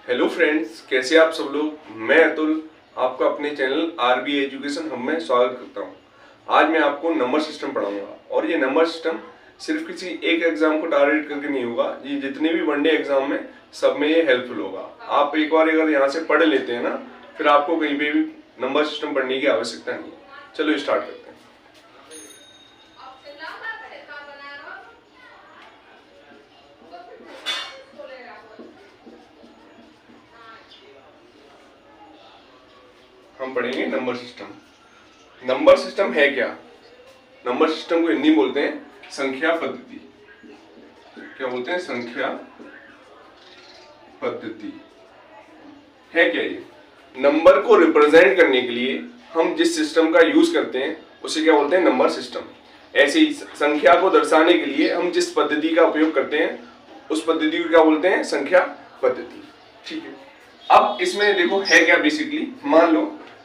Hello friends, कैसे आप सब लोग। मैं अतुल आपका अपने चैनल आरबी एजुकेशन हब में स्वागत करता हूं। आज मैं आपको नंबर सिस्टम पढ़ाऊंगा और ये नंबर सिस्टम सिर्फ किसी एक एग्जाम को टारगेट करके नहीं होगा। ये जितने भी वनडे एग्जाम में सब में ये हेल्पफुल होगा। आप एक बार अगर यहाँ से पढ़ लेते हैं ना, फिर आपको कहीं पे भी नंबर सिस्टम पढ़ने की आवश्यकता नहीं है। चलो स्टार्ट करते हैं। हम पढ़ेंगे नंबर सिस्टम। नंबर सिस्टम है क्या? नंबर सिस्टम को हिंदी में बोलते हैं संख्या पद्धति। क्या बोलते हैं? संख्या पद्धति। है क्या ये? नंबर को रिप्रेजेंट करने के लिए हम जिस सिस्टम का यूज करते हैं उसे क्या बोलते हैं? Number system. ऐसे ही संख्या को दर्शाने के लिए हम जिस पद्धति का उपयोग करते हैं उस पद्धति को क्या बोलते हैं? संख्या पद्धति। ठीक है, अब इसमें देखो है क्या बेसिकली। मान लो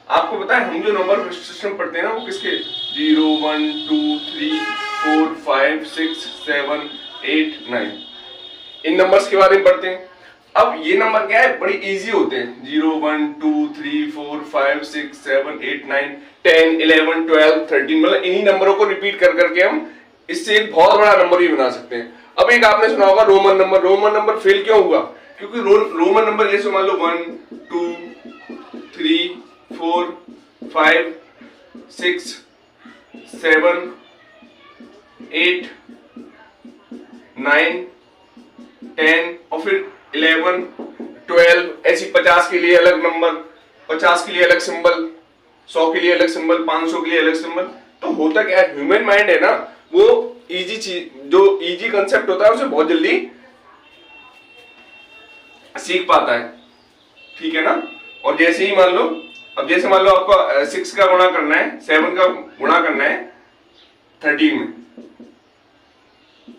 आपको पता है हम जो नंबर सिस्टम पढ़ते हैं ना वो किसके 0 1 2 3 4 5 6 7 8 9 इन नंबर्स के बारे में पढ़ते हैं। अब ये नंबर क्या है? बड़ी इजी होते हैं। 0 1 2 3 4 5 6 7 8 9 10 11 12 13 मतलब इन्हीं नंबरों को रिपीट कर करके हम इससे एक बहुत बड़ा नंबर भी बना सकते हैं। अब एक आपने सुना होगा Roman number. Roman number fail क्यों हुआ? क्योंकि रोमन नंबर जैसे मान लो 1 2 3 4 5 6 7 8 9 10 और फिर 11 12 ऐसी 50 के लिए अलग नंबर, 50 के लिए अलग सिंबल, 100 के लिए अलग सिंबल, 500 के लिए अलग सिंबल। तो होता क्या है, ह्यूमन माइंड है ना, वो इजी चीज, जो इजी कंसेप्ट होता है उसे बहुत जल्दी सीख पाता है। ठीक है ना। और जैसे ही मान लो, अब जैसे मान लो आपको 6 का गुणा करना है, 7 का गुणा करना है 13 में,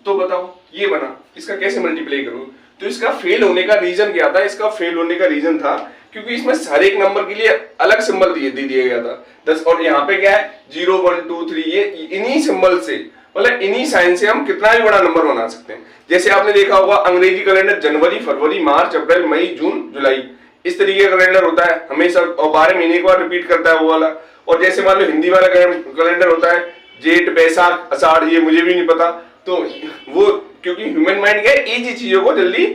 तो बताओ ये बना, इसका कैसे मल्टीप्लाई करूं? तो इसका फेल होने का रीजन क्या था? इसका फेल होने का रीजन था क्योंकि इसमें हर एक नंबर के लिए अलग सिंबल दे दिया गया था 10। और यहाँ पे क्या है 0 1 2 3, ये इन्हीं सिंबल से, मतलब इन्हीं साइन से हम कितना भी बड़ा नंबर बना सकते हैं। जैसे आपने देखा होगा अंग्रेजी कैलेंडर जनवरी फरवरी मार्च अप्रैल मई जून जुलाई, इस तरीके का कैलेंडर होता है हमेशा, और 12 महीने के बाद रिपीट करता है वो वाला। और जैसे मान लो हिंदी वाला कैलेंडर होता है जेठ बैसाख अषाढ़, ये मुझे भी नहीं पता। तो वो क्योंकि ह्यूमन माइंड क्या है, इजी चीजों को जल्दी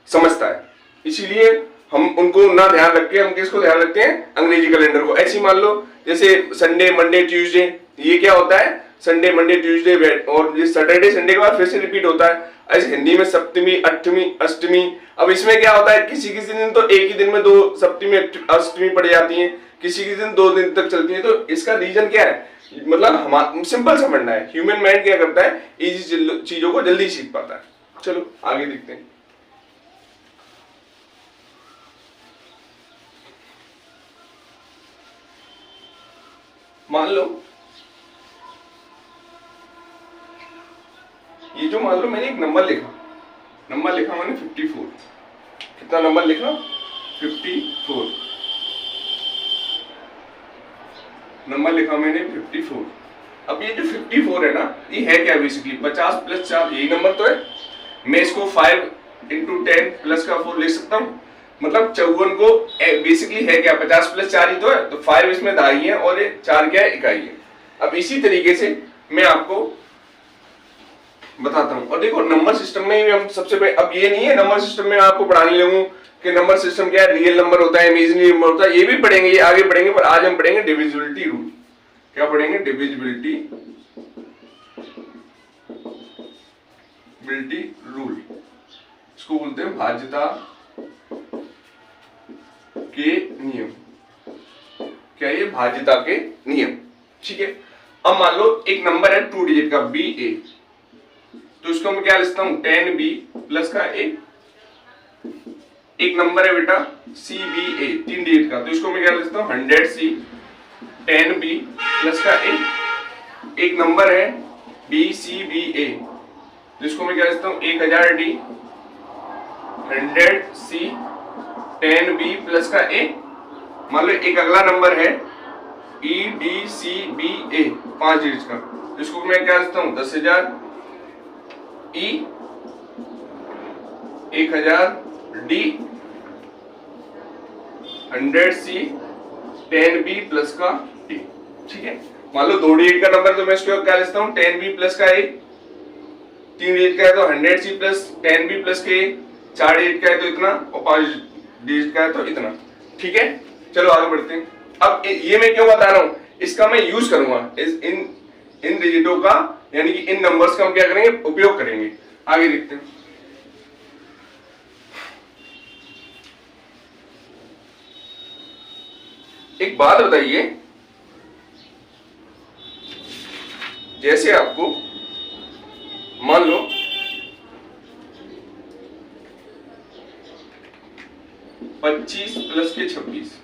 समझता है, इसीलिए हम उनको ना ध्यान रख के हम किसको ध्यान रखते हैं? अंग्रेजी कैलेंडर को। ऐसे मान लो जैसे संडे मंडे ट्यूसडे, ये क्या होता है? संडे मंडे ट्यूसडे, और ये सैटरडे संडे के बाद फिर से रिपीट होता है। ऐसे हिंदी में सप्तमी अष्टमी अष्टमी। अब इसमें क्या होता है, किसी किसी दिन तो एक ही दिन में 2 सप्तमी अष्टमी पड़ जाती है, किसी किसी दिन 2 दिन तक चलती है। तो इसका रीजन क्या है? मतलब हम सिंपल समझना है, ह्यूमन माइंड क्या करता है, इजी चीजों को जल्दी सीख पाता है। चलो आगे देखते हैं। मान लो ये जो, मान लो मैंने एक नंबर लिखा मैंने 54। कितना नंबर लिखा? 54 नंबर लिखा मैंने 54। अब ये जो 54 है ना, ये है क्या बेसिकली? 50 + 4 यही नंबर तो है। मैं इसको 5 × 10 प्लस का 4 लिख सकता हूँ। मतलब 54 को बेसिकली है क्या? 50 + 4 ही तो है। तो 5 इसमें दहाई है और ये 4 क्या है? इकाई है। अब इसी तरीके से मैं आपको बताता हूँ। और देखो नंबर सिस्टम में भी हम सबसे पहले, अब ये नहीं है नंबर सिस्टम में आपको पढ़ाने लगूं कि नंबर सिस्टम क्या है, रियल नंबर होता है, इमेजिनरी नंबर होता है, ये भी पढ़ेंगे, ये आगे पढ़ेंगे। पर आज हम पढ़ेंगे डिविजिबिलिटी रूल। क्या पढ़ेंगे? Divisibility rule. इसको बोलते हैं भाज्यता के नियम। क्या ये? भाज्यता के नियम। ठीक है। अब मान लो एक नंबर है 2 डिजिट का BA, तो इसको मैं क्या लिखता हूं? 10B प्लस का A। एक नंबर है बेटा CBA 3 डिजिट का, तो इसको मैं क्या लिखता हूं? 100C 10B प्लस का A। एक नंबर है BCBA, तो इसको मैं क्या लिखता हूं? 1000D 100C 10B प्लस का A। मान लो एक अगला नंबर है EDCBA 5 डिजिट का, तो इसको मैं क्या लिखता हूं? 10,000 E 1000 D 100C 10B plus का A, ठीक है। मान लो 2 डिजिट का नंबर तो मैं इसको क्या लिखता हूँ 10B प्लस का A, 3 डिजिट का है तो 100C प्लस 10B प्लस के A, 4 डिजिट का है तो इतना और 5 डिजिट का है तो इतना, ठीक है। चलो आगे बढ़ते हैं। अब ये मैं क्यों बता रहा हूँ, इसका मैं यूज करूंगा इन डिजिटों का, यानी कि इन नंबर्स का हम क्या करेंगे, उपयोग करेंगे। आगे देखते हैं। एक बात बताइए, जैसे आपको मान लो 25 प्लस के 26,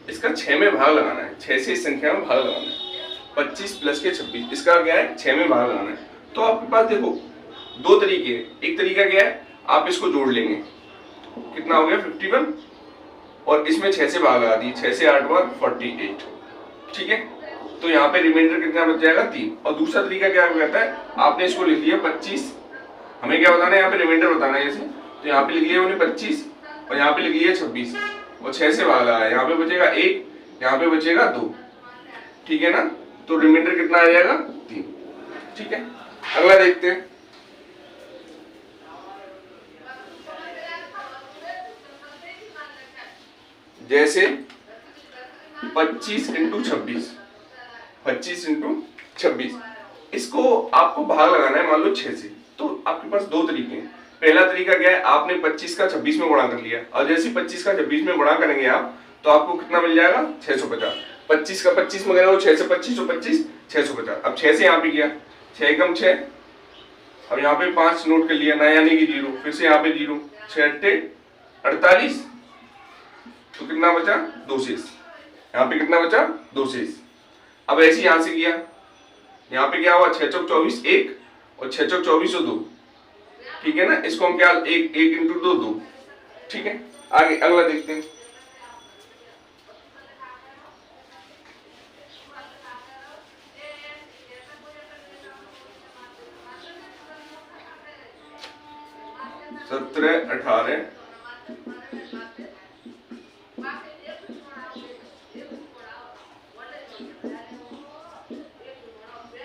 इसका 6 में भाग लगाना है, 6 से इस संख्या में भाग लगाना है। 25 प्लस के 26, इसका क्या है 6 में भाग लगाना है। तो आपके पास देखो 2 तरीके हैं। एक तरीका क्या है, आप इसको जोड़ लेंगे, कितना हो गया 51, और इसमें 6 से भाग लगा दी, 6 से 8 बार 48, ठीक है। तो यहाँ पे रिमाइंडर कितना बच जाएगा 3। और दूसरा तरीका क्या कहता है, आपने इसको लिख लिया 25, हमें क्या बताना है यहाँ पे रिमाइंडर बताना है जैसे, तो यहाँ पे लिख लिया मैंने 25 और यहाँ पे लिख लिया 26 और 6 से भाग लगा, यहाँ पे बचेगा 1, यहाँ पे बचेगा 2, ठीक है ना। तो रिमाइंडर कितना आ जाएगा 3, ठीक है। अगला देखते हैं। जैसे 25 इंटू 26, 25 इंटू 26, इसको आपको भाग लगाना है मान लो 6 से। तो आपके पास 2 तरीके हैं। पहला तरीका क्या है, आपने 25 का 26 में गुणा कर लिया, और जैसे 25 का 26 में गुणा करेंगे आप, तो आपको कितना मिल जाएगा 650। 25 का 25 में गया 6 से 25 और 25 650। अब 6 से यहाँ पे गया, 6 कम 6, अब यहाँ पे 5 नोट कर लिया ना, यानी कि 0, फिर से यहाँ पे 0, 6 8 48, तो कितना बचा 2 शेष, यहाँ पे कितना बचा 2 शेष। अब ऐसे यहां से किया, यहाँ पे क्या हुआ 6 चौक 24 1 और 6 चौक 24 और 2, ठीक है ना। इसको हम क्या 1 इंटू 2 2, ठीक है। आगे अगला देखते हैं। सत्रह 18,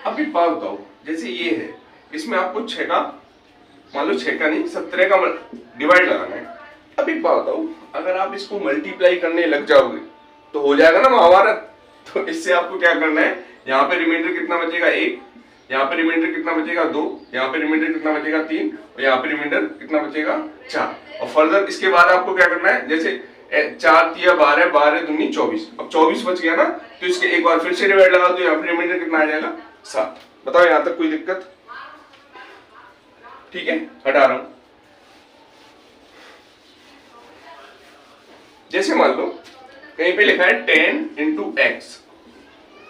अब एक बात बताओ, जैसे ये है, इसमें आपको 6 का, मान लो 6 का नहीं 17 का डिवाइड लगाना है। अब एक बात बताओ, अगर आप इसको मल्टीप्लाई करने लग जाओगे तो हो जाएगा ना महाभारत। तो इससे आपको क्या करना है, यहाँ पे रिमाइंडर कितना बचेगा 1, यहाँ पे रिमाइंडर कितना बचेगा 2, यहाँ पे रिमाइंडर कितना बचेगा 3 और यहाँ पे रिमाइंडर कितना बचेगा 4। और फर्दर इसके बाद आपको क्या करना है, जैसे 4 3 12 12 दूनी 24, अब 24 बच गया ना, तो इसके एक बार फिर से डिवाइड लगा दो, यहाँ पे रिमाइंडर कितना आ जाएगा 7। बताओ यहाँ तक कोई दिक्कत, ठीक है। हटा रहा हूं। जैसे मान लो कहीं पे लिखा है 10 इंटू एक्स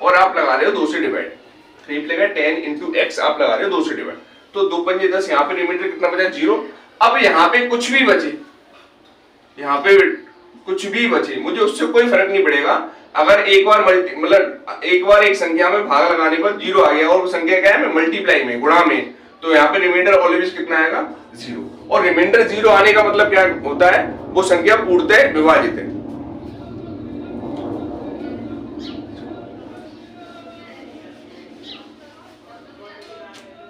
और आप लगा रहे हो 2 से डिवाइड, कहीं पे लिखा है 10 इंटू एक्स आप लगा रहे हो 2 से डिवाइड, तो 2 पंजे 10, यहाँ पे रिमाइंडर कितना बचा 0। अब यहाँ पे कुछ भी बचे, यहाँ पे कुछ भी बचे, मुझे उससे कोई फर्क नहीं पड़ेगा। अगर एक बार मतलब एक बार एक संख्या में भाग लगाने पर 0 आ गया और वो संख्या क्या है मल्टीप्लाई में, गुणा में, तो यहाँ पे रिमाइंडर ऑलवेज कितना आएगा 0। और रिमाइंडर 0 आने का मतलब क्या होता है, वो संख्या पूर्णतः विभाजित है।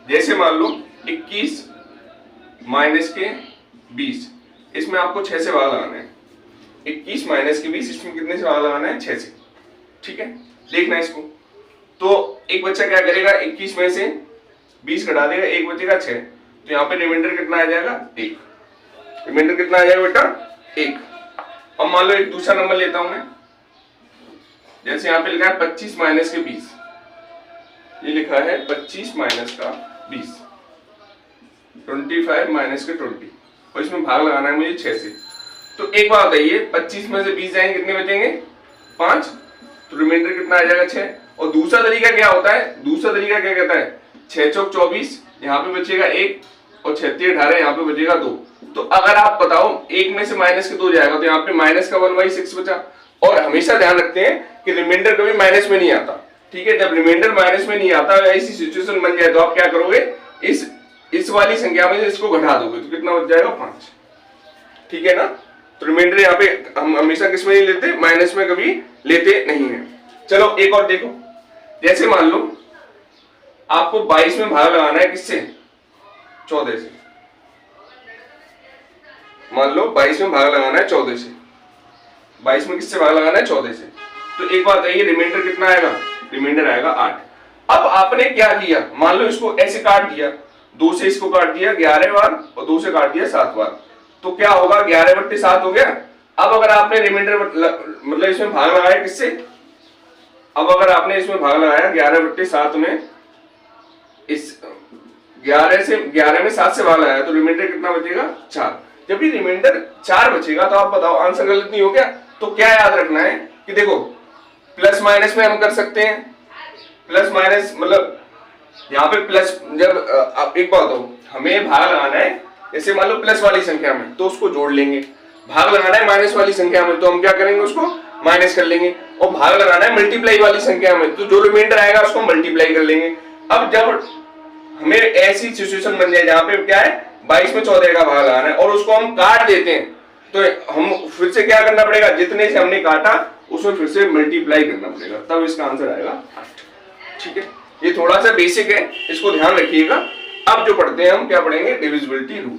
जैसे मान लो 21 माइनस के 20, इसमें आपको 6 से भाग लगाना है। 21 माइनस के 20, इसमें कितने से भाग लगाना है 6 से, ठीक है। देखना इसको, तो एक बच्चा क्या करेगा 21 में से 20 घटा देगा, 1 बचेगा 6, तो यहाँ पे रिमाइंडर कितना आ जाएगा 1। रिमाइंडर कितना आ जाएगा बेटा 1। अब मान लो एक दूसरा नंबर लेता हूं मैं, जैसे यहाँ पे लिखा है 25 माइनस के 20, ये लिखा है 25 माइनस का 20, 25 माइनस के 20, और इसमें भाग लगाना है मुझे 6 से। तो एक बात बताइए, 25 में से 20 जाएंगे कितने बचेंगे 5, तो रिमाइंडर कितना आ जाएगा 6। और दूसरा तरीका क्या होता है, दूसरा तरीका क्या कहता है 6 चौक 24, यहाँ पे बचेगा 1 और 6 3 18, यहाँ पे बचेगा 2। तो अगर आप बताओ 1 में से माइनस के 2 जाएगा, तो यहाँ पे माइनस का 1/6 बचा। और हमेशा ध्यान रखते हैं कि रिमाइंडर कभी माइनस में नहीं आता, ठीक है। जब रिमाइंडर माइनस में नहीं आता, ऐसी सिचुएशन बन जाए, तो आप क्या करोगे, इस वाली संख्या में से इसको घटा दोगे, तो कितना बच जाएगा 5, ठीक है ना। तो रिमाइंडर यहाँ पे हम हमेशा किस में नहीं लेते, माइनस में कभी लेते नहीं है। चलो एक और देखो, जैसे मान लो आपको 22 में भाग लगाना है किससे, 14 से। मान लो 22 में भाग लगाना है 14 से, 22 में किससे भाग लगाना है, 14 से। तो एक बात है, ये रिमाइंडर कितना आएगा, रिमाइंडर आएगा 8। अब आपने क्या किया, मान लो इसको ऐसे काट दिया, 2 से इसको काट दिया 11 बार और 2 से काट दिया 7 बार, तो क्या होगा, 11/7 हो गया। अब अगर आपने रिमाइंडर मतलब इसमें भाग लगाया किससे, अब अगर आपने इसमें भाग लगाया 11/7 में, इस 11 में 7 से भाग लगाया, तो रिमाइंडर कितना बचेगा, 4। जब भी रिमाइंडर 4 बचेगा तो आप बताओ आंसर गलत नहीं हो गया। तो क्या याद रखना है कि देखो प्लस माइनस में हम कर सकते हैं, प्लस माइनस मतलब यहाँ पे प्लस, जब एक बात हो, हमें भाग लगाना है जैसे मान लो प्लस वाली संख्या में तो उसको जोड़ लेंगे, भाग लगाना है माइनस वाली संख्या में तो हम क्या करेंगे, उसको माइनस कर लेंगे, और भाग लगाना है मल्टीप्लाई वाली संख्या में तो जो रिमाइंडर आएगा उसको मल्टीप्लाई कर लेंगे। अब जब हमें ऐसी सिचुएशन बन जाए जहां पे क्या है, 22 में 14 का भाग लगाना है और उसको हम काट देते हैं, तो हम फिर से क्या करना पड़ेगा, जितने से हमने काटा उसमें फिर से मल्टीप्लाई करना पड़ेगा, तब इसका आंसर आएगा 8। ठीक है, ये थोड़ा सा बेसिक है, इसको ध्यान रखिएगा। अब जो पढ़ते हैं हम क्या पढ़ेंगे, डिविजिबिलिटी रूल।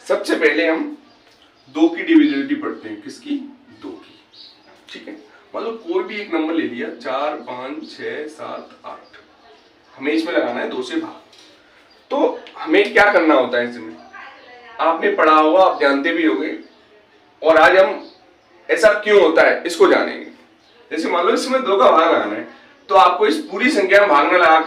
सबसे पहले हम 2 की डिविजिबिलिटी पढ़ते हैं, किसकी, 2 की। ठीक है, मतलब कोई भी एक नंबर ले लिया, 4, 5, 6, 7, 8, हमें इसमें लगाना है 2 से भाग। तो हमें क्या करना होता है इसमें, आपने पढ़ा होगा, आप जानते भी होंगे, और आज हम ऐसा क्यों होता है इसको जानेंगे। जैसे मान लो इसमें 2 का भाग लगाना है, तो आपको इस पूरी संख्या में भाग न लगा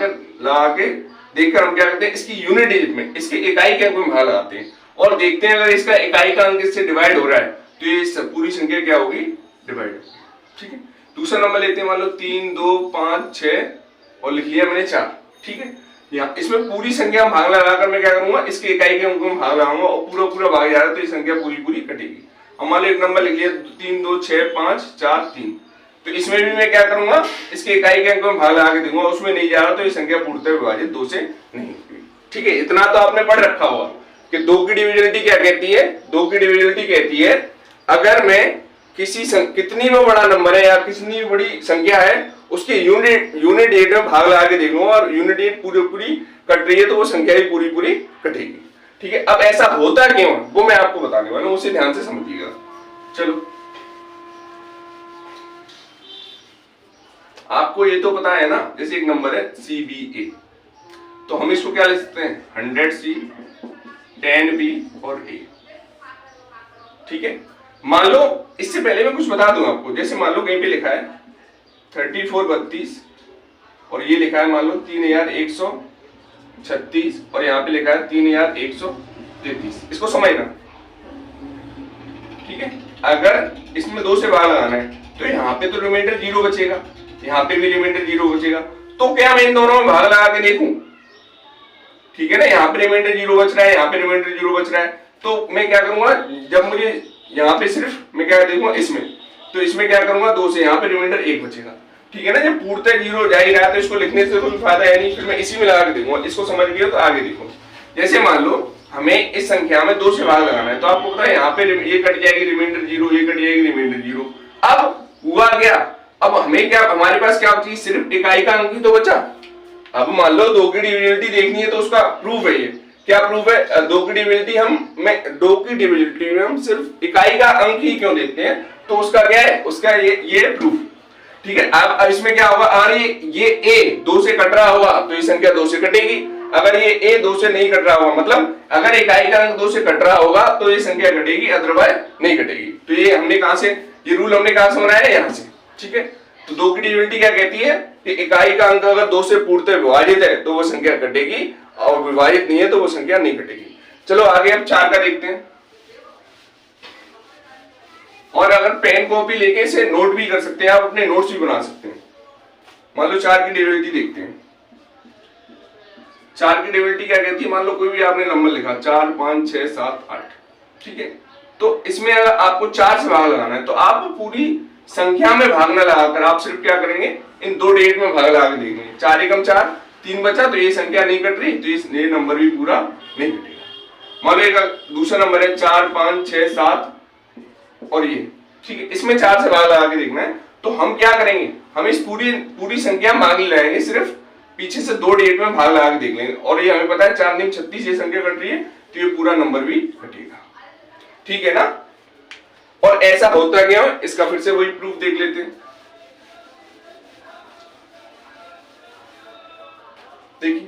के देखकर हम क्या करते हैं, इसकी यूनिट डिजिट में, इसके इकाई के अंक में भाग लगाते हैं और देखते हैं अगर इसका इकाई का अंक इससे डिवाइड हो रहा है तो ये पूरी संख्या क्या होगी, डिवाइड होगी। ठीक है, दूसरा नंबर लेते हैं, मान लो 3, 2, 5, 6 और लिख लिया मैंने 4। ठीक है, यहाँ इसमें पूरी संख्या में भाग लगाकर मैं क्या करूंगा, इसके इकाई के अंक में भाग लगाऊंगा और पूरा पूरा भाग जा रहा है तो ये संख्या पूरी पूरी कटेगी। अब मान लो एक नंबर लिख लिया 3, 2, 6, 5, 4, 3, तो इसमें भी मैं क्या करूंगा, इसके इकाई के अंक में भाग लगा के दूंगा, उसमें नहीं जा रहा तो ये संख्या पूर्णतः विभाजित 2 से नहीं होगी। ठीक है, इतना तो आपने पढ़ रखा होगा कि 2 की डिविजिबिलिटी क्या कहती है, 2 की डिविजिबिलिटी कहती है अगर मैं किसी कितनी भी बड़ा नंबर है या कितनी भी बड़ी संख्या है उसके यूनिट डिजिट में भाग लगा के देख लूंगा और यूनिट डिजिट पूरी पूरी कट रही है तो वो संख्या भी पूरी पूरी कटेगी। ठीक है, अब ऐसा होता क्यों वो मैं आपको बताने वाला हूं, उसे ध्यान से समझिएगा। चलो, आपको ये तो पता है ना, जैसे एक नंबर है CBA, तो हम इसको क्या ले सकते हैं, 100C, 10B और A। ठीक है, मान लो इससे पहले मैं कुछ बता दूं आपको, जैसे मान लो कहीं पे लिखा है 3432 और ये लिखा है मान लो 3136 और यहाँ पे लिखा है 3133, इसको समझना। ठीक है, अगर इसमें 2 से भाग लगाना है तो यहाँ पे तो रिमाइंडर 0 बचेगा, यहाँ पे भी रिमाइंडर 0 बचेगा, तो क्या मैं इन दोनों में भाग लगा के देखूं। ठीक है ना, यहाँ पे रिमाइंडर 0 बच रहा है, यहाँ पे रिमाइंडर 0 बच रहा है, तो मैं क्या करूंगा, जब मुझे यहाँ पे सिर्फ मैं क्या देखूंगा इसमें, तो इसमें क्या करूंगा 2 से, यहाँ पे रिमाइंडर 1 बचेगा। ठीक है ना, जब पूर्णतः 0 जा ही रहा है तो इसको लिखने से कोई फायदा है नहीं, फिर मैं इसी में लगा के देखूंगा। इसको समझ गए तो आगे देखो, जैसे मान लो हमें इस संख्या में 2 से भाग लगाना है, तो आपको पता है यहाँ पे ये कट जाएगी रिमाइंडर 0, ये कट जाएगी रिमाइंडर 0। अब हुआ क्या, अब हमें क्या, हमारे पास क्या चीज, सिर्फ इकाई का अंक ही तो बचा। अब मान लो 2 की डिविजिबिलिटी देखनी है तो उसका प्रूफ है, ये क्या प्रूफ है, 2 की डिविजिबिलिटी में हम सिर्फ इकाई का अंक ही क्यों देखते हैं, तो उसका क्या है, उसका ये प्रूफ। ठीक है, अब इसमें क्या होगा, अगर ये A 2 से कट रहा होगा तो ये संख्या 2 से कटेगी, अगर ये A 2 से नहीं कट रहा होगा, मतलब अगर इकाई का अंक 2 से कट रहा होगा तो ये संख्या कटेगी, अदरवाइज नहीं कटेगी। तो ये हमने कहां से, ये रूल हमने कहां से बनाया है, यहाँ से। ठीक है, तो 2 की डिविजिबिलिटी क्या कहती है कि इकाई का अंक अगर 2 से पूर्णतः विभाजित है तो वो संख्या कटेगी और विभाजित नहीं है तो वो संख्या नहीं कटेगी। चलो आगे अब 4 का देखते हैं, और अगर पेन कॉपी लेके इसे नोट भी कर सकते हैं, आप अपने नोट्स भी बना सकते हैं। मान लो 4 की डिविजिबिलिटी देखते हैं, 4 की डिविजिबिलिटी क्या कहती है, मान लो कोई भी आपने नंबर लिखा 4, 5, 6, 7, 8। ठीक है, तो इसमें अगर आपको 4 से भाग लगाना है तो आप पूरी संख्या में भाग न लगाकर आप सिर्फ क्या करेंगे, इन दो डिजिट में भाग लगा के देखेंगे। 4 एकम 4, 3 बचा, तो ये संख्या नहीं कट रही, तो ये नंबर भी पूरा नहीं कटेगा। मान लो एक दूसरा नंबर है 4 5 6 7 और ये, ठीक है, इसमें 4 से भाग लगा के देखना है। तो हम क्या करेंगे, हम इस पूरी संख्या भाग नहीं लगाएंगे, सिर्फ पीछे से दो डिजिट में भाग लगा के देख लेंगे। और ये हमें पता है 4 9 36 ये संख्या कट रही है, तो ये पूरा नंबर भी कटेगा, ठीक है ना। और ऐसा होता क्या है, इसका फिर से वही प्रूफ देख लेते हैं। देखिए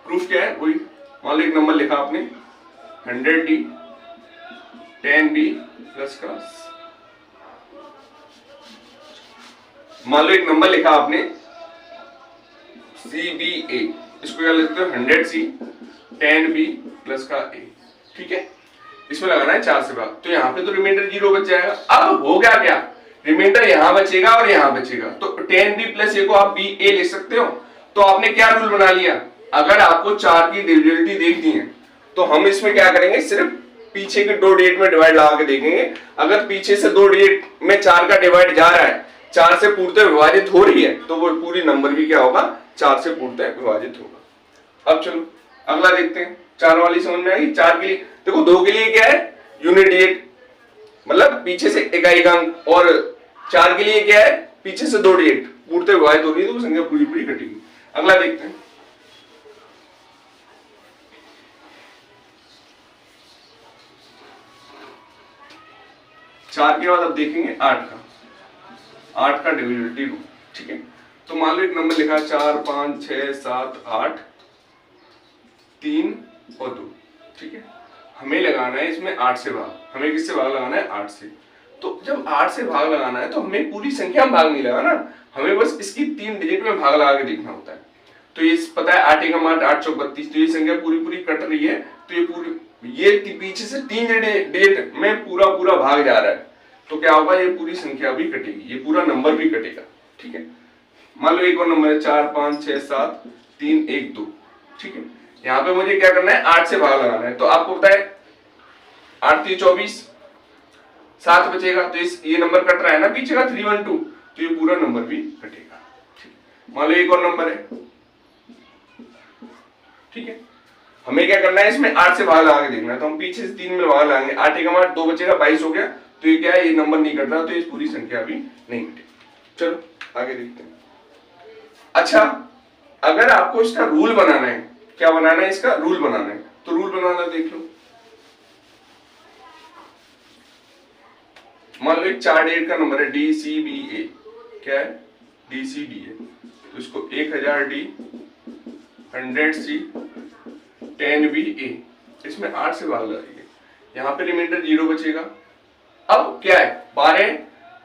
प्रूफ क्या है, वही मान लो एक नंबर लिखा आपने 100D 10B प्लस का, मान लो एक नंबर लिखा आपने CBA, इसको क्या लिखते हो 100C 10B प्लस का A, ठीक है। इसमें लगाना है 4 से भाग, तो यहाँ पे तो रिमाइंडर 0 बच जाएगा। अब हो गया क्या, रिमाइंडर यहाँ बचेगा और यहाँ बचेगा, तो 10B प्लस A को आप BA लिख सकते हो। तो आपने क्या रूल बना लिया, अगर आपको 4 की डिविजिबिलिटी देखनी है तो हम इसमें क्या करेंगे, सिर्फ पीछे के दो डिजिट में डिवाइड लगा के देखेंगे। अगर पीछे से दो डिजिट में 4 का डिवाइड जा रहा है, 4 से पूर्णतः विभाजित हो रही है, तो वो पूरी नंबर भी क्या होगा, 4 से पूर्णतः विभाजित होगा। अब चलो अगला देखते हैं, 4 वाली समझ में आएगी। 4 के लिए देखो, 2 के लिए क्या है यूनिट डिजिट, मतलब पीछे से इकाई अंक, और 4 के लिए क्या है पीछे से दो डिजिट पूर्णतः विभाजित हो रही है, तो वो संख्या पूरी पूरी कटेगी। अगला देखते हैं, चार के बाद अब देखेंगे 8 का डिविजिबिलिटी रूल, ठीक है। तो मान लो एक नंबर लिखा है 4 5 6 7 8 3 और 2, ठीक है। हमें लगाना है इसमें 8 से भाग, हमें किससे भाग लगाना है 8 से। तो जब 8 से भाग लगाना है तो हमें पूरी संख्या में भाग नहीं लगाना, हमें बस इसकी 3 डिजिट में भाग लगा के देखना होता है। तो ये पता है 8 एकम 8 8 चौक 32, तो ये संख्या पूरी पूरी कट रही है, तो ये पूरी ये पीछे से 3 डिजिट में पूरा पूरा भाग जा रहा है, तो क्या होगा, ये पूरी संख्या भी कटेगी, ये पूरा नंबर भी कटेगा, ठीक है। मान लो एक और नंबर है 4 5 6 7 3 1 2, ठीक है। यहाँ पे मुझे क्या करना है, 8 से भाग लगाना है। तो आपको पता है 8 3 24, 7 बचेगा, तो ये नंबर कट रहा है ना पीछे का 3 1 2, तो ये पूरा नंबर भी कटेगा, ठीक। मान लो एक और नंबर है, ठीक है। हमें क्या करना है, इसमें 8 से भाग लगा के देखना है, तो हम पीछे से 3 में भाग लगाएंगे, 8 एकम 8 2 बचेगा 22 हो गया, तो ये क्या है, ये नंबर नहीं कट रहा, तो ये पूरी संख्या भी नहीं कटेगी। चलो आगे देखते हैं। अच्छा, अगर आपको इसका रूल बनाना है, क्या बनाना है, इसका रूल बनाना है, तो रूल बनाना देख लो। मान लो एक 4 डिजिट का नंबर है DCBA, क्या है DCBA, तो इसको 1000D 100C 10BA, इसमें 8 से भाग लगाइए, यहाँ पे रिमाइंडर 0 बचेगा। अब क्या है 12,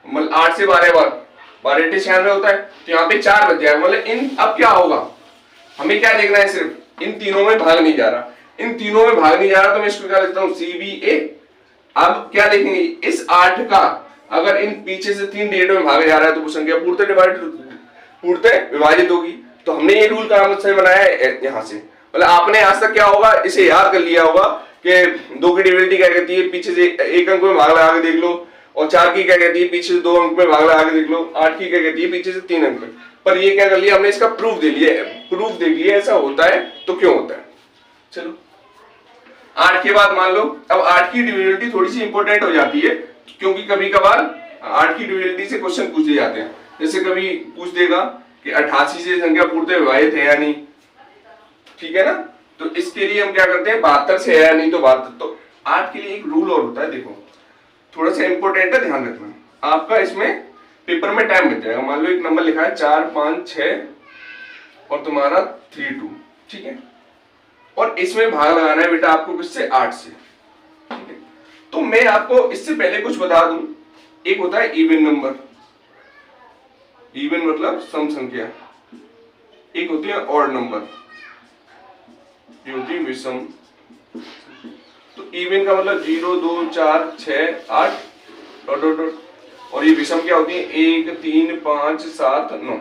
मतलब 8 से 12 बार 12 96 होता है, तो यहाँ पे 4 बच जाएगा, मतलब इन अब क्या होगा, हमें क्या देखना है, सिर्फ इन तीनों में भाग नहीं जा रहा, इन तीनों में भाग नहीं जा रहा, तो मैं इसको क्या लिखता हूँ CBA। अब क्या देखेंगे, इस 8 का अगर इन पीछे से 3 डिजिट में भागा जा रहा है, तो वो संख्या पूर्णतः विभाजित होगी। तो हमने ये रूल कहाँ से बनाया है, यहाँ से, मतलब आपने आज तक क्या होगा, इसे याद कर लिया होगा कि 2 की डिविजिबिलिटी क्या कहती है, पीछे से 1 अंक में भाग लगा के देख लो, और 4 की क्या कहती है, पीछे से 2 अंक में भाग लगा के देख लो, 8 की क्या कहती है, पीछे से 3 अंक में। पर ये क्या कर लिया हमने, इसका प्रूफ दे लिया, प्रूफ देख लिया ऐसा होता है तो क्यों होता है। चलो 8 के बाद मान लो, अब 8 की डिविजिबिलिटी थोड़ी सी इंपॉर्टेंट हो जाती है, क्योंकि कभी कभार 8 की डिविजिबिलिटी से क्वेश्चन पूछे जाते हैं। जैसे कभी पूछ देगा कि 88 से संख्या पूर्णतः विभाजित है या नहीं, ठीक है ना, तो इसके लिए हम क्या करते हैं 72 से है या नहीं, तो 72। तो 8 के लिए एक रूल और होता है, देखो थोड़ा सा इंपॉर्टेंट है, ध्यान रखना। आपका इसमें पेपर में टाइम बच जाएगा। मान लो एक नंबर लिखा है 4 5 6 और तुम्हारा 3 2, ठीक है, और इसमें भाग लगाना है बेटा आपको किससे, 8 से, ठीक है। तो मैं आपको इससे पहले कुछ बता दूं, एक होता है इवन नंबर, इवन मतलब सम संख्या, एक होती है ऑड नंबर, ये होती है विषम। तो इवन का मतलब 0 2 4 6 8 डॉट डॉट डॉट, और ये विषम क्या होती है 1 3 5 7 9,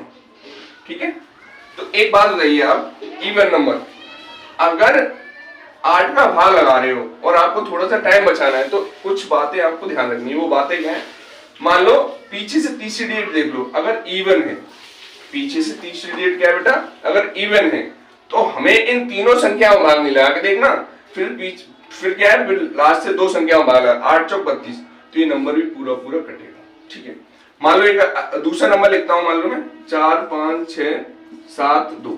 ठीक है। तो एक बात बताइए आप, इवन नंबर अगर 8 का भाग लगा रहे हो और आपको थोड़ा सा टाइम बचाना है, तो कुछ बातें आपको ध्यान रखनी है। वो बातें क्या है, मान लो पीछे से तीसरी डिजिट देख लो, अगर इवन है, पीछे से तीसरी डिजिट क्या है बेटा, अगर इवन है तो हमें इन तीनों संख्याओं भाग नहीं लगा के देखना, फिर क्या है, फिर लास्ट से दो संख्याओं भाग लगा, 8 चौक 32, तो ये नंबर भी पूरा पूरा कटेगा। ठीक है, मान लो एक दूसरा नंबर लिखता हूं, मान लो मैं 4 5 6 7 2।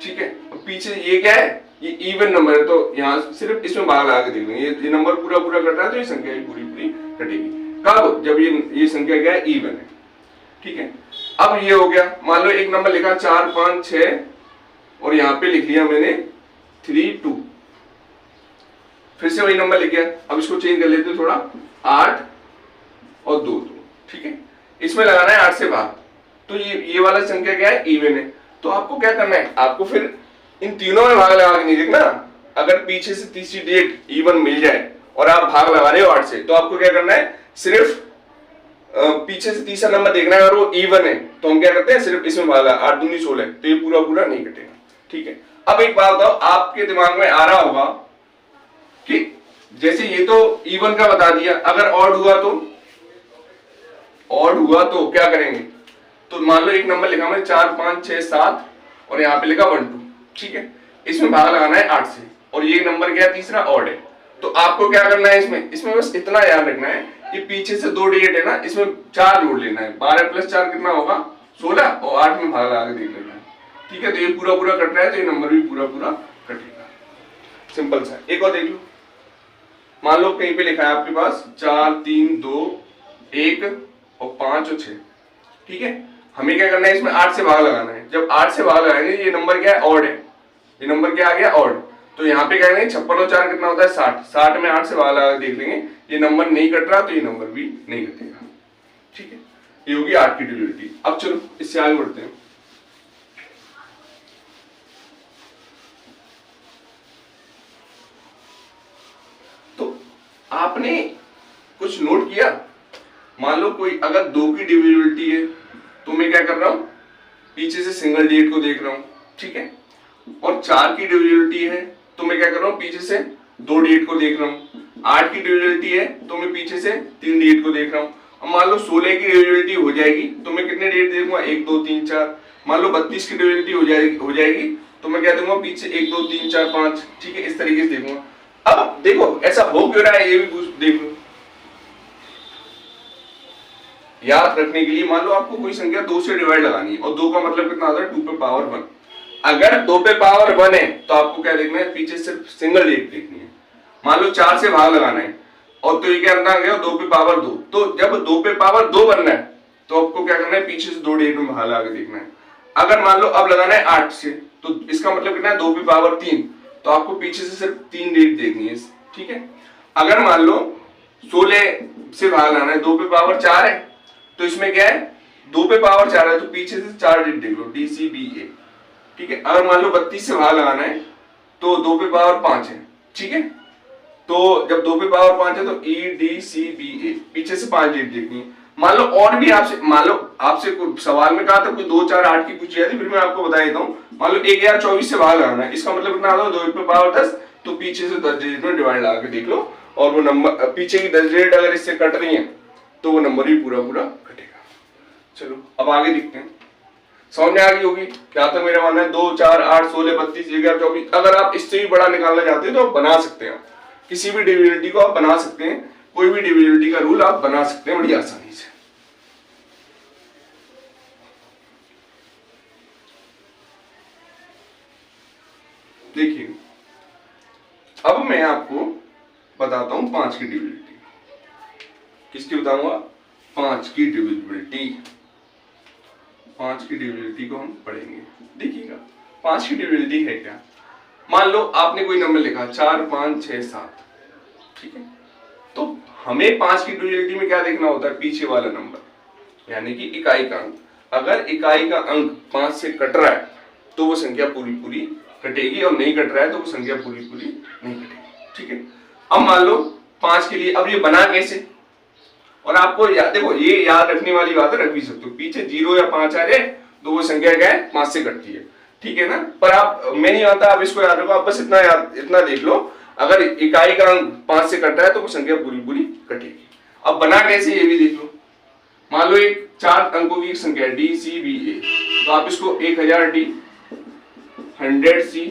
ठीक है, पीछे ये क्या है, ये इवन नंबर है, तो यहाँ सिर्फ इसमें भाग लगा के देख लेंगे, ये नंबर पूरा पूरा कट रहा है तो ये संख्या भी पूरी पूरी कटेगी। कब, जब ये संख्या क्या है, इवन है। ठीक है, अब ये हो गया, मान लो एक नंबर लिखा 4 5 6 और यहाँ पे लिख लिया मैंने 3 2, फिर से वही नंबर लिख गया। अब इसको चेंज कर लेते हैं थोड़ा, 8 और 2 2। ठीक है, इसमें लगाना है 8 से भाग, तो ये वाला संख्या क्या है, इवन है। तो आपको क्या करना है, आपको फिर इन तीनों में भाग लगा के नहीं देखना, अगर पीछे से तीसरी डिजिट इवन मिल जाए और आप भाग लगा रहे हो 8 से, तो आपको क्या करना है, सिर्फ पीछे से तीसरा नंबर देखना है, अगर वो इवन है तो हम क्या करते हैं, सिर्फ इसमें भाग लगा, 8 दूनी 16, तो ये पूरा पूरा नहीं कटेगा। ठीक है, अब एक बात बताओ, आपके दिमाग में आ रहा होगा कि जैसे ये तो इवन का बता दिया, अगर ऑड हुआ तो क्या करेंगे, तो मान लो एक नंबर लिखा मैंने 4 5 6 7 और यहाँ पे लिखा 1 2। ठीक है, इसमें भाग लगाना है 8 से, और ये नंबर क्या है, तीसरा ऑड है, तो आपको क्या करना है, इसमें बस इतना याद रखना है कि पीछे से 2 डिजिट है ना, इसमें 4 जोड़ लेना है, 12 + 4 कितना होगा, 16, और 8 में भाग लगा के देख लेना है। ठीक है, तो ये पूरा पूरा कट रहा है, तो ये नंबर भी पूरा पूरा कटेगा। सिंपल सा। एक और देख लो, मान लो कहीं पे लिखा है आपके पास 4 3 2 1 और 5 और 6। ठीक है, हमें क्या करना है, इसमें 8 से भाग लगाना है। जब 8 से भाग लगाएंगे, ये नंबर क्या है, ऑड है, ये नंबर क्या आ गया, ऑड, तो यहाँ पे क्या करेंगे, 56 और 4 कितना होता है, 60, 60 में 8 से भाग लगा देख लेंगे, ये नंबर नहीं कट रहा तो ये नंबर भी नहीं कटेगा। ठीक है, ये होगी 8 की डिविजिबिलिटी। अब चलो इससे आगे बढ़ते हैं। तो आपने कुछ नोट किया, मान लो कोई अगर 2 की डिविजिबिलिटी है तो मैं क्या कर रहा हूं, पीछे से सिंगल डिजिट को देख रहा हूं। ठीक है, और 4 की डिविजिबिलिटी है तो मैं क्या कर रहा हूं, पीछे से 2 डिजिट को देख रहा हूं। 8 की डिविजिबिलिटी है तो मैं पीछे से 3 डिजिट को देख रहा हूं। अब मान लो 16 की डिविजिबिलिटी हो जाएगी तो मैं कितने डिजिट देखूंगा, 1 2 3 4। मान लो 32 की डिविजिबिलिटी हो जाएगी तो मैं क्या दूंगा, पीछे 1 2 3 4 5। ठीक है, इस तरीके से देखूंगा। अब देखो ऐसा हो क्यों रहा है, ये भी देख लो। याद रखने के लिए, मान लो आपको कोई संख्या 2 से डिवाइड लगानी है, और 2 का मतलब कितना आता है, 2 पे पावर 1। अगर 2 पे पावर 1 है तो आपको क्या देखना है, पीछे सिर्फ सिंगल डिजिट देखनी है। मान लो 4 से भाग लगाना है, और तो ये क्या अंदर आ गया, 2 पे पावर 2। तो जब 2 पे पावर 2 बनना है तो आपको क्या करना है, पीछे से 2 डिजिट में भाग लगा के देखना है। अगर मान लो अब लगाना है 8 से, तो इसका मतलब कितना है, 2 पे पावर 3, तो आपको पीछे से सिर्फ 3 डिजिट देखनी है। ठीक है, अगर मान लो 16 से भाग लगाना है, 2 पे पावर 4 है, तो इसमें क्या है, 2 पे पावर 4 है तो पीछे से 4 डिजिट देख लो, DCBA। ठीक है, अगर मान लो 32 से भाग लगाना है तो 2 पे पावर 5 है। ठीक है, तो जब 2 पे पावर 5 है तो EDCBA, पीछे से 5 डिजिट देखनी है। मान लो और भी आपसे, मान लो आपसे सवाल में कहा था कोई 2 4 8 की पूछी जाती, फिर मैं आपको बता देता हूँ। मान लो 1024 से भाग लगाना है, इसका मतलब कितना आता है, 2 पे पावर 10, तो पीछे से 10 डिजिट में डिवाइड लगा के देख लो, और वो नंबर पीछे की 10 डिजिट अगर इससे कट रही है तो वो नंबर भी पूरा पूरा कटेगा। चलो अब आगे देखते हैं, समझ में आ गई होगी क्या था मेरा मानना है। 2 4 8 16 32 11 24, अगर आप इससे भी बड़ा निकालना चाहते हैं तो आप बना सकते हैं, किसी भी डिविजिबिलिटी को आप बना सकते हैं, कोई भी डिविजिबिलिटी का रूल आप बना सकते हैं बड़ी आसानी से। देखिए अब मैं आपको बताता हूं 5 की डिविजिबिलिटी। किसकी बताऊंगा, 5 की डिविजिबिलिटी। 5 की डिविजिबिलिटी को हम पढ़ेंगे, देखिएगा 5 की डिविजिबिलिटी है क्या। मान लो आपने कोई नंबर लिखा 4 5 6 7। ठीक है, तो हमें 5 की डिविजिबिलिटी में क्या देखना होता है, पीछे वाला नंबर, यानी कि इकाई का अंक। अगर इकाई का अंक 5 से कट रहा है तो वो संख्या पूरी पूरी कटेगी, और नहीं कट रहा है तो वो संख्या पूरी पूरी नहीं कटेगी। ठीक है, अब मान लो 5 के लिए, अब ये बना कैसे, और आपको देखो ये याद रखने वाली बात है, रख भी सकते हो, पीछे 0 या 5 आ जाए तो वो संख्या क्या है, 5 से कटती है। ठीक है ना, पर आप, मैं नहीं आता, आप इसको याद रखो, आप बस इतना देख लो, अगर इकाई का अंक 5 से कट रहा है तो वो संख्या पूरी पूरी कटेगी। अब बना कैसे ये भी देख लो। मान लो एक 4 अंकों की एक संख्या डी सी बी ए, तो आप इसको 1000 डी 100 सी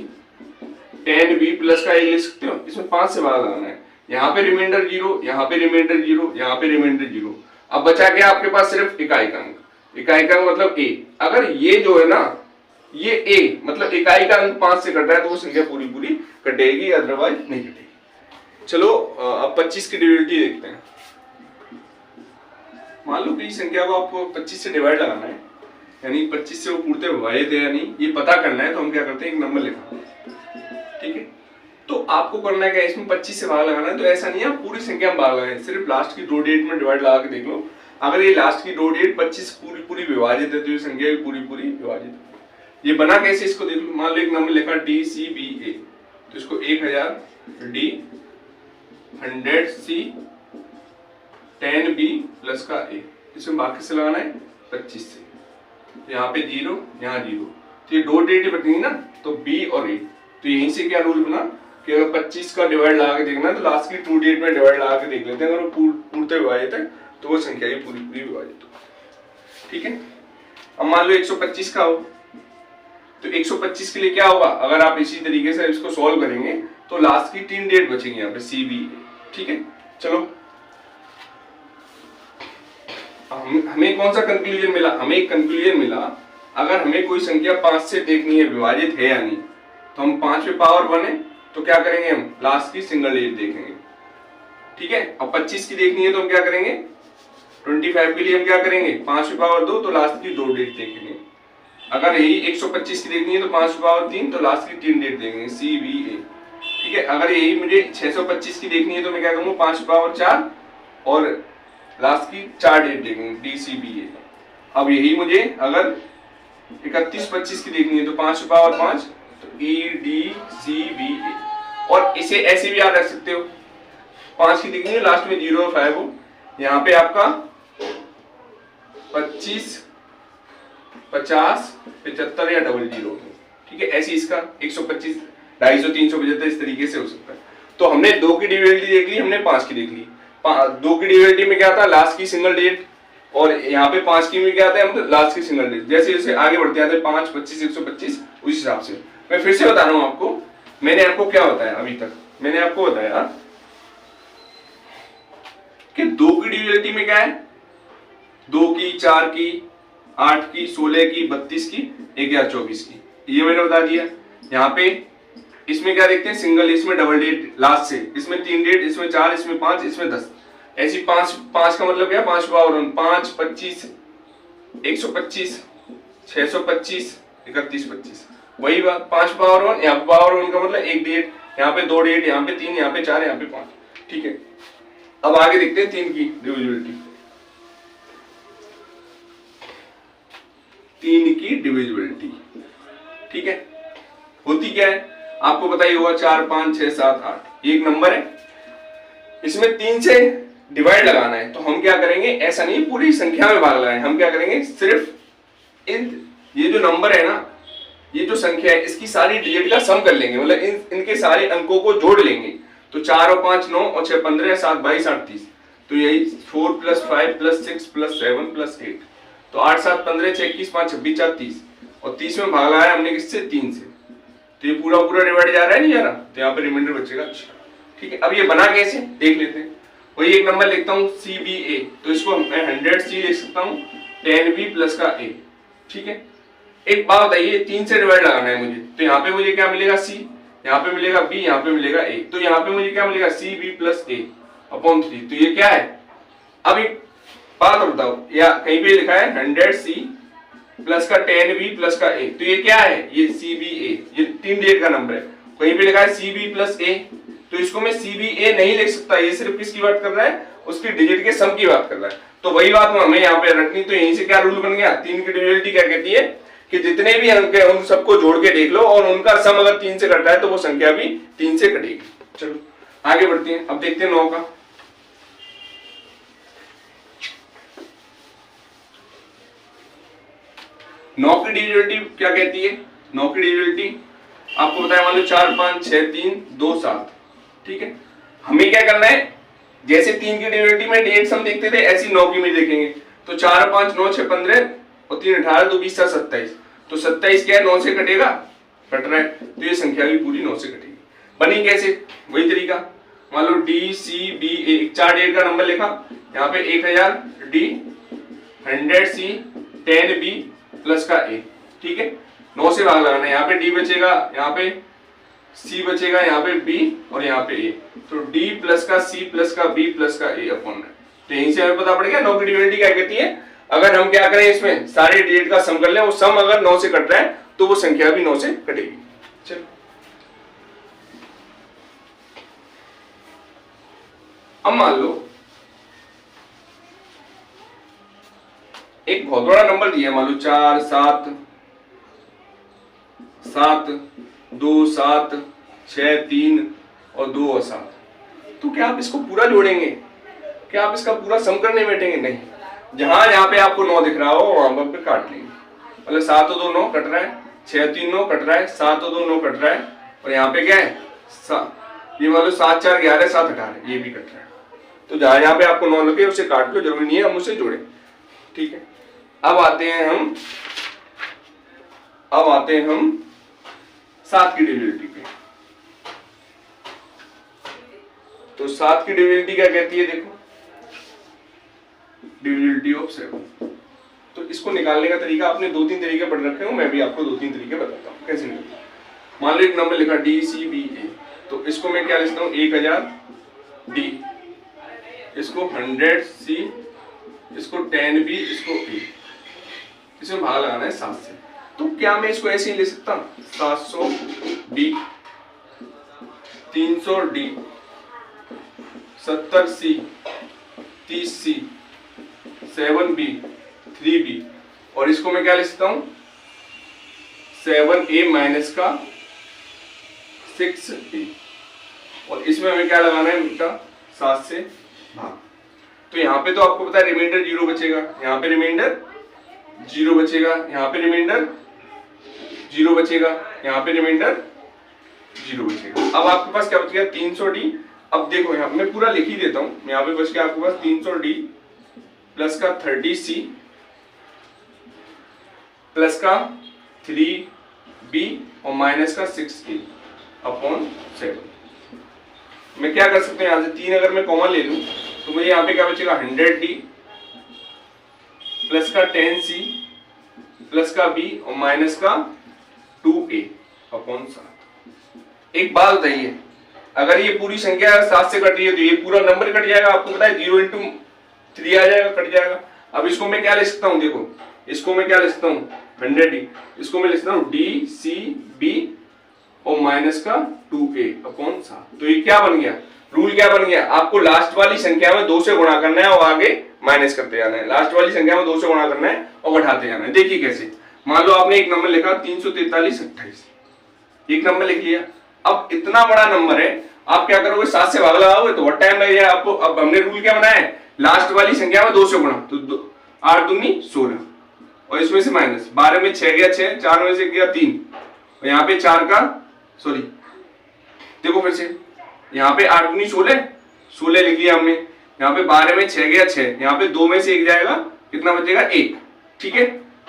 10 बी प्लस का 1 लिख सकते हो। इसमें 5 से भाग लगाना है, यहाँ पे रिमाइंडर 0, यहाँ पे रिमाइंडर 0, यहाँ पे रिमाइंडर 0। अब बचा गया आपके पास सिर्फ इकाई का अंक, इकाई का अंक मतलब a। अगर ये जो है ना ये a मतलब इकाई का अंक 5 से कट रहा है तो वो संख्या पूरी पूरी कटेगी, अदरवाइज नहीं कटेगी। चलो अब 25 की डिविडेंड देखते हैं। मान लो कि संख्या को आपको 25 से डिवाइड लगाना है, यानी 25 से वो पूर्णतः विभाजित है यानी ये पता करना है, तो हम क्या करते हैं एक नंबर लिखा, ठीक है। तो आपको करना है क्या, इसमें 25 से भाग लगाना है, तो ऐसा नहीं है पूरी संख्या में भाग लगाए, सिर्फ लास्ट की दो डिजिट में डिवाइड लगा के देख लो। अगर ये लास्ट की दो डिजिट 25 पूरी पूरी विभाजित है तो ये संख्या पूरी पूरी विभाजित है। ये बना कैसे इसको देख लो। मान लो एक नंबर लिखा डी सी बी ए, तो इसको 1000 डी 100 सी 10 बी प्लस का ए, इसमें भाग किससे लगाना है 25 से, तो यहाँ पे 0 यहाँ 0, तो ये दो डिजिट बचेंगी ना, तो बी और ए। तो यहीं से क्या रूल बना कि अगर 25 का डिवाइड लगा के देखना है तो लास्ट की 2 डिजिट में डिवाइड लगा के देख लेते हैं, अगर वो पूर्णतः विभाजित है तो वो संख्या ही पूरी पूरी विभाजित हो, ठीक है। अब मान लो 125 का हो, तो 125 के लिए क्या होगा, अगर आप इसी तरीके से इसको सॉल्व करेंगे तो लास्ट की 3 डिजिट बचेंगे यहाँ पे सी बी, ठीक है। चलो हमें कौन सा कंक्लूजन मिला, हमें एक कंक्लूजन मिला अगर हमें कोई संख्या 5 से देखनी है विभाजित है या नहीं, तो हम 5 पे पावर 1 है तो क्या करेंगे हम लास्ट की सिंगल डिजिट देखेंगे, ठीक है। अब 25 की देखनी है तो हम क्या करेंगे 25 के लिए हम क्या करेंगे 5 पे पावर 2 तो लास्ट की 2 डिजिट देखेंगे। अगर यही 125 की देखनी है तो 5 पे पावर 3 तो लास्ट की 3 डिजिट देखेंगे सी बी ए, ठीक है। अगर यही मुझे 625 की देखनी है तो मैं क्या करूंगा 5 पे पावर 4 और लास्ट की 4 डिजिट देखेंगे डी सी बी ए। अब यही मुझे अगर 3125 की देखनी है तो 5 पे पावर 5 तो ई डी सी बी ए, और इसे ऐसे भी याद रख सकते हो 5 की देखनी है लास्ट में 0 और 5 हो, यहाँ पे आपका 25 50 75 या डबल 0, ठीक है। ऐसे इसका 125 250 375 इस तरीके से हो सकता है। तो हमने 2 की डिविडेंड देख ली, हमने 5 की देख ली। 2 की डिविडेंड में क्या था लास्ट की सिंगल डिजिट, और यहाँ पे 5 की में क्या आता है हम लास्ट की सिंगल डिजिट। जैसे जैसे आगे बढ़ते जाते हैं 5 25 125 उस हिसाब से। मैं फिर से बता रहा हूँ आपको, मैंने आपको क्या बताया अभी तक, मैंने आपको बताया कि 2 की डिविडेंड में क्या है 2 की 4 की 8 की 16 की 32 की 1024 की, ये मैंने बता दिया। यहाँ पे इसमें क्या देखते हैं सिंगल, इसमें डबल डिजिट लास्ट से, इसमें 3 डिजिट, इसमें 4 इसमें 5 इसमें 10। ऐसी 5 का मतलब क्या 5 पावर 5 25 125 625 31 25, वही बात 5 पावर 1, यहाँ पे पावर 1 का मतलब 1 डिजिट, यहाँ पे 2 डिजिट, यहाँ पे 3, यहाँ पे 4, यहाँ पे 5, ठीक है। अब आगे देखते हैं 3 की डिविजिबिलिटी। 3 की डिविजिबिलिटी, ठीक है, होती क्या है आपको पता ही होगा 4 5 6 7 8, ये एक नंबर है, इसमें 3 से डिवाइड लगाना है। तो हम क्या करेंगे, ऐसा नहीं पूरी संख्या में भाग लगाएं, हम क्या करेंगे सिर्फ ये जो नंबर है ना, ये जो संख्या है इसकी सारी डिजिट का सम कर लेंगे, मतलब इनके सारे अंकों को जोड़ लेंगे। तो 4 और 5 9 और 6 15 7 22 8 30, तो यही 4 + 5 + 6 + 7 + 8, तो 8 7 15 6 21 5 26 4 30, और 30 में भाग लगाया हमने किससे 3 से, तो ये पूरा पूरा डिवाइड जा रहा है नहीं जा रहा, तो यहाँ पे रिमाइंडर बचेगा। अच्छा ठीक है, अब ये बना कैसे देख लेते हैं। वही एक नंबर लिखता हूँ सी बी ए, तो इसको मैं 100 सी लिख सकता हूँ 10 बी प्लस का ए, ठीक है। एक बात बताइए 3 से डिवाइड लगाना है मुझे, तो यहाँ पे मुझे क्या मिलेगा सी, यहाँ पे मिलेगा बी, यहाँ पे मिलेगा ए, तो यहाँ पे मुझे क्या मिलेगा सी बी प्लस ए अपॉन 3, तो ये क्या है। अब एक बात बताओ, या कहीं पे लिखा है 100 सी प्लस का 10 बी प्लस का ए, तो ये क्या है, ये सी बी ए, ये 3 डिजिट का नंबर है। कहीं पे लिखा है सी बी प्लस ए, तो इसको मैं सी बी ए नहीं लिख सकता, ये सिर्फ किसकी बात कर रहा है, उसकी डिजिट के सम की बात कर रहा है। तो वही बात हमें यहाँ पे रखनी, तो यहीं से क्या रूल बन गया, 3 की डिविजिबिलिटी क्या कहती है कि जितने भी अंक है उन सबको जोड़ के देख लो, और उनका सम अगर 3 से कट रहा है तो वो संख्या भी 3 से कटेगी। चलो आगे बढ़ते हैं, अब देखते हैं 9 का। नौ की डिविजिबिलिटी क्या कहती है, 9 की डिविजिबिलिटी आपको बताया, मान लो 4 5 6 3 2 7, ठीक है। हमें क्या करना है, जैसे 3 की डिविजिबिलिटी में डिजिट सम देखते थे ऐसी 9 की में देखेंगे। तो 4 5 9 6 15 और 3 18 2 20 7 27। तो 27 क्या है, 9 से कटेगा, कट रहा है, तो ये संख्या भी पूरी 9 से कटेगी। बनी कैसे, वही तरीका, मान लो डी सी बी ए, 4 डिजिट का नंबर लिखा, यहाँ पे 1000 डी, 100 सी, 10 बी प्लस का ए, ठीक है, 9 से भाग लगाना है, यहाँ पे डी बचेगा, यहाँ पे सी बचेगा, यहाँ पे बी और यहाँ पे ए, तो डी प्लस का सी प्लस का बी प्लस का ए अपॉन, तो यहीं से हमें पता पड़ गया 9 की डिविनिटी क्या कहती है। अगर हम क्या करें, इसमें सारे डिजिट का सम कर लें, वो सम अगर 9 से कट रहा है तो वो संख्या भी 9 से कटेगी। चलो अब मान लो एक बहुत बड़ा नंबर दिया, मान लो 4 7 7 2 7 6 3 और 2 और 7, तो क्या आप इसको पूरा जोड़ेंगे, क्या आप इसका पूरा सम करने बैठेंगे? नहीं, जहां पे आपको 9 दिख रहा हो वहां पे काट लेंगे, मतलब 7 और 2 9 कट रहा है, 6 3 9 कट रहा है, 7 और 2 9 कट रहा है, और यहाँ पे क्या है, ये मान लो 7 4 11 7 18, ये भी कट रहा है, तो जहां पे आपको 9 लगे उसे काट लो, जरूरी नहीं है हम उसे जोड़े, ठीक है। अब आते हैं हम 7 की डिविनिटी पे। तो 7 की डिविनिटी क्या कहती है, देखो, डिविनिटी ऑफ 7। तो इसको निकालने का तरीका आपने 2-3 तरीके पढ़ रखे हो, मैं भी आपको 2-3 तरीके बताता हूँ कैसे निकालते। मान लो एक नंबर लिखा डी सी बी ए, तो इसको मैं क्या लिखता हूँ, 1000 डी, इसको 100 सी, इसको 10 बी, इसको ए, इसमें भाग लगाना है 7 से। तो क्या मैं इसको ऐसे ही ले सकता हूँ, 700 डी, 300 डी, 70 सी, 30 सी, 7 बी, 3 बी, और इसको मैं क्या लिख सकता हूं, 7 ए माइनस का 6 ए, और इसमें हमें क्या लगाना है बेटा, 7 से भाग। तो यहाँ पे तो आपको पता है रिमाइंडर 0 बचेगा, यहाँ पे रिमाइंडर 0 बचेगा, यहाँ पे रिमाइंडर 0 बचेगा, यहाँ पे रिमाइंडर 0 बचेगा। अब आपके पास क्या बच गया, 300 डी। अब देखो यहाँ मैं पूरा लिख ही देता हूँ, यहाँ पे बच गया आपके पास 300 डी प्लस का 30 सी प्लस का 3 बी और माइनस का 6 ए अपॉन 7। मैं क्या कर सकते हैं, यहाँ से 3 अगर मैं कॉमन ले लूं तो मुझे यहाँ पे क्या बचेगा, 100 डी प्लस का 10 सी प्लस का बी और माइनस का 2 ए अपॉन 7। एक बात बताइए, अगर ये पूरी संख्या 7 से कट रही है तो ये पूरा नंबर कट जाएगा, आपको पता है 0 इंटू 3 आ जाएगा, कट जाएगा। अब इसको मैं क्या लिख सकता हूँ, देखो इसको मैं क्या लिख सकता हूँ, 100 डी, इसको मैं लिख सकता हूँ डी सी बी और माइनस का 2a अपॉन 7। तो ये क्या बन गया, रूल क्या बन गया, आपको लास्ट वाली संख्या में 2 से गुणा करना है और आगे माइनस करते जाना है, लास्ट वाली संख्या में 2 से गुणा करना है और घटाते जाना है। देखिए कैसे, मान लो आपने एक नंबर लिखा 343 28, एक नंबर लिख लिया। अब इतना बड़ा नंबर है, आप क्या करोगे, 7 से भाग लगाओगे तो बहुत टाइम लग जाएगा आपको। अब हमने रूल क्या बनाया है, लास्ट वाली संख्या में 2 से गुणा, तो 8 दूनी 16 और इसमें से माइनस, 12 में 6 गया 6, 4 में से गया 3 और यहाँ पे 4 का सॉरी देखो फिर से, यहाँ पे 8 दूनी 16 16 लिख लिया हमने, यहाँ पे 12 में 6 गया 6, यहाँ पे 2 में से 1 जाएगा, कितना बचेगा 1, ठीक है।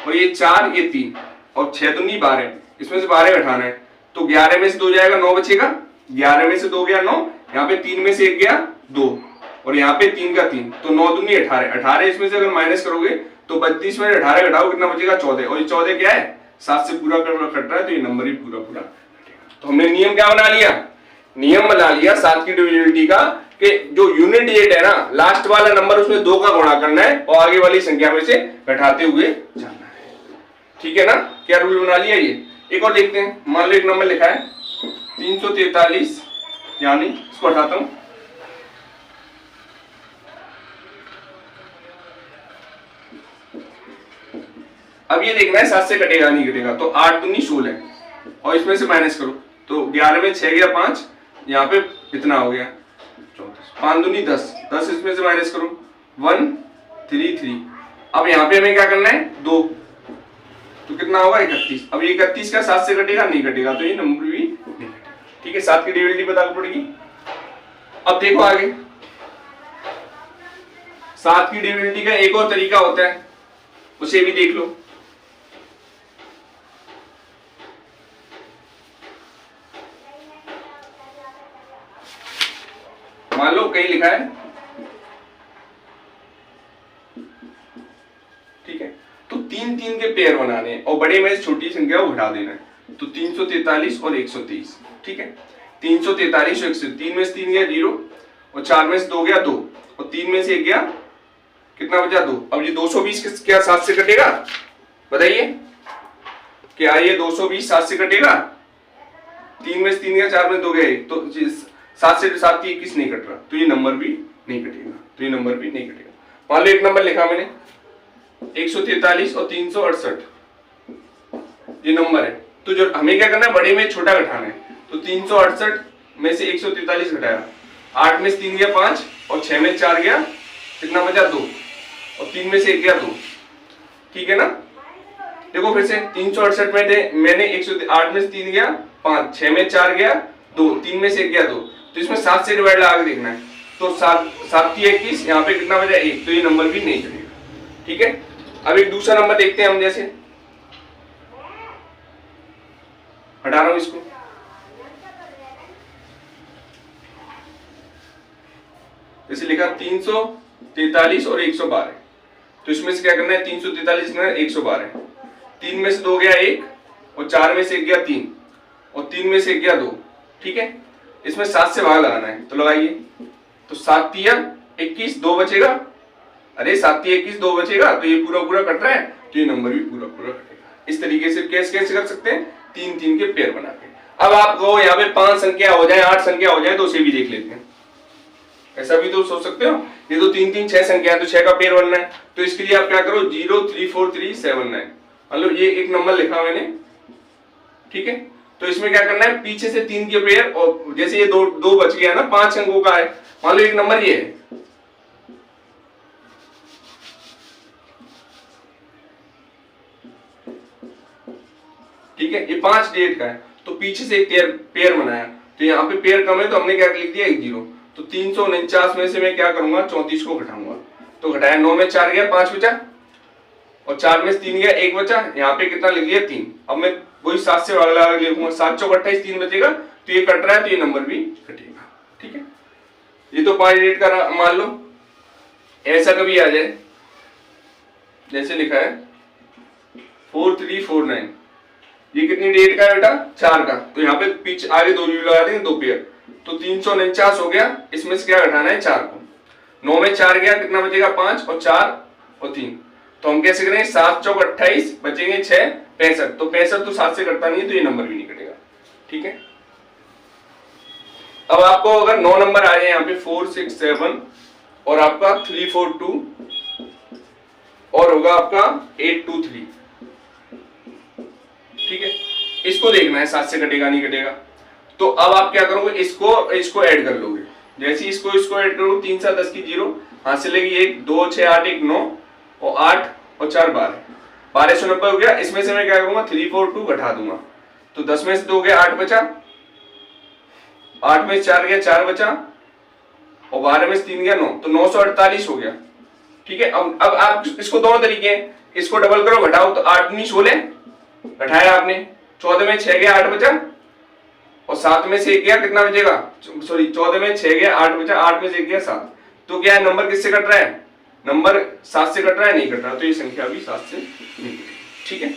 और ये 4 ये 3 और 6 दूनी 12, इसमें से 12 घटाना है तो 11 में से 2 जाएगा 9 बचेगा, 11 में से 2 गया 9, यहाँ पे 3 में से 1 गया 2 और यहाँ पे 3 का 3, तो 9 दूनी 18, 18 इसमें से अगर माइनस करोगे तो 32 में 18 घटाओ कितना बचेगा 14, और ये 14 क्या है 7 से पूरा कट रहा है तो ये नंबर ही पूरा पूरा कटेगा। तो हमने नियम क्या बना लिया, नियम बना लिया 7 की डिविजिबिलिटी का कि जो यूनिट डिजिट है ना, लास्ट वाला नंबर उसमें 2 का गुणा करना है और आगे वाली संख्या में से घटाते हुए जाना है, ठीक है ना। क्या रूल बना लिया ये। एक और देखते हैं, मान लो एक नंबर लिखा है 343, यानी इसको हटाता हूं, अब ये देखना है 7 से कटेगा नहीं कटेगा, तो 8 दूनी 16 और इसमें से माइनस करो तो 11 में 6 गया 5, यहाँ पे इतना हो गया 34, 5 दूनी 10, 10 इसमें से माइनस करो 133। अब यहाँ पे हमें क्या करना है 2, तो कितना होगा 31। अब ये 31 का 7 से कटेगा नहीं कटेगा, तो ये नंबर भी नहीं कटेगा, ठीक है। 7 की डिविजिबिलिटी पता पड़ेगी। अब देखो आगे 7 की डिविजिबिलिटी का एक और तरीका होता है, उसे भी देख लो। मान लो कहीं लिखा है, ठीक है, तो 3 3 के पेयर बनाने हैं और बड़े में से छोटी संख्या को घटा देना है। तो 343 और 123, ठीक है, 343 और 123, 3 में से 3 गया 0 और 4 में से 2 गया 2 और 3 में से 1 गया, कितना बचा 2। अब ये 220 क्या 7 से कटेगा, बताइए क्या ये 220 7 से कटेगा? 3 में से 3 गया, 4 में 2 गया 1, तो 7 से 7 21 नहीं कट रहा, तो ये नंबर भी नहीं कटेगा, तो ये नंबर भी नहीं कटेगा। मान लो एक नंबर लिखा मैंने 143 और 368, ये नंबर है, तो जो हमें क्या करना है, बड़े में छोटा घटाना है। तो 368 में से 143 घटाया, 8 में से 3 गया 5 और 6 में 4 गया, कितना बचा 2 और 3 में से 1 गया 2, ठीक है ना। देखो फिर से 368 में मैंने 108 में से 3 गया 5, 6 में 4 गया 2, 3 में से 1 गया 2, तो इसमें 7 से डिवाइड लगा के देखना है। तो 7 की 21, यहाँ पे कितना बचा 1, तो ये नंबर भी नहीं चलेगा, ठीक है। अब एक दूसरा नंबर देखते हैं हम, जैसे हटा रहा हूं इसको, जैसे लिखा 343 और 112, तो इसमें से क्या करना है, 343 में 112, 3 में से 2 गया 1 और 4 में से 1 गया 3 और 3 में से 1 गया 2, ठीक है। इसमें 7 से भाग लगाना है, तो लगाइए। तो 7 तिया 21, 2 बचेगा, अरे 7 तिया 21, 2 बचेगा, तो ये पूरा पूरा कट रहा है, तो ये नंबर भी पूरा पूरा कटेगा। इस तरीके से कैसे कैसे कर सकते हैं, 3 3 के पेयर बना के। अब आप कहो यहाँ पे 5 संख्या हो जाए, 8 संख्या हो जाए, तो उसे भी देख लेते हैं। ऐसा भी तो सोच सकते हो, ये तो 3 3 6 संख्या है, तो 6 का पेयर बनना है, तो इसके लिए आप क्या करो, 0 3 4 3 7 9, मतलब ये एक नंबर लिखा मैंने, ठीक है। तो इसमें क्या करना है, पीछे से 3 के पेयर, और जैसे ये दो बच गया ना, 5 अंकों का है, मान लो एक नंबर ये है, ठीक है, ये 5 डेट का है, तो पीछे से एक पेयर बनाया, तो यहाँ पे पेयर कम है, तो हमने क्या लिख दिया 1 0। तो 349 में से मैं क्या करूंगा, 34 को घटाऊंगा, तो घटाया, 9 में 4 गया 5 बचा और 4 में 3 गया 1 बचा, यहाँ पे कितना लिख दिया 3। अब मैं वही 7 से भाग लगा लिखूंगा, 7 चौक 28, 3 बचेगा, तो ये कट रहा है, तो ये नंबर भी कटेगा, ठीक है। ये तो 5 डेट का मान लो। ऐसा कभी आ जाए, जैसे लिखा है 4349, ये कितनी डेट का है बेटा, 4 का, तो यहाँ पे पीछे आगे 2 जीरो लगा देंगे, 2 पेयर, तो 349 हो गया, इसमें से क्या घटाना है 4 को, 9 में 4 गया, कितना बचेगा 5 और 4 और 3, तो हम कैसे करेंगे, 7 चौक 28, बचेंगे 6 65, तो 65 तो 7 से कटता नहीं है, तो ये नंबर भी नहीं कटेगा, ठीक है। अब आपको अगर 9 नंबर आ जाए यहाँ पे 4 6 7 और आपका 3 4 2 और होगा आपका 8 2 3, ठीक है, इसको देखना है 7 से कटेगा नहीं कटेगा। तो अब आप क्या करोगे, इसको ऐड कर लोगे, जैसे इसको ऐड करोगे, 3 7 10 की 0, हाथ से लेगी 1 2 6 8 1 9 और 8 और 4 12, 1290 हो गया। इसमें से मैं क्या करूंगा, 3 4 2 घटा दूंगा, तो 10 में से 2 गया 8 बचा, 8 में से 4 गया 4 बचा और 12 में से 3 गया 9, तो 948 हो गया, ठीक है। अब आप इसको दोनों तरीके हैं, इसको डबल करो घटाओ, तो 8 19 16 घटाया आपने, 14 में 6 गया 8 बचा और 7 में से 1 गया, कितना बचेगा, सॉरी 14 में 6 गया 8 बचा, 8 में से 1 गया 7, तो क्या है, नंबर किससे कट रहा है, नंबर 7 से कट रहा है, नहीं कट रहा, तो ये संख्या भी 7 से नहीं कटेगी, ठीक है।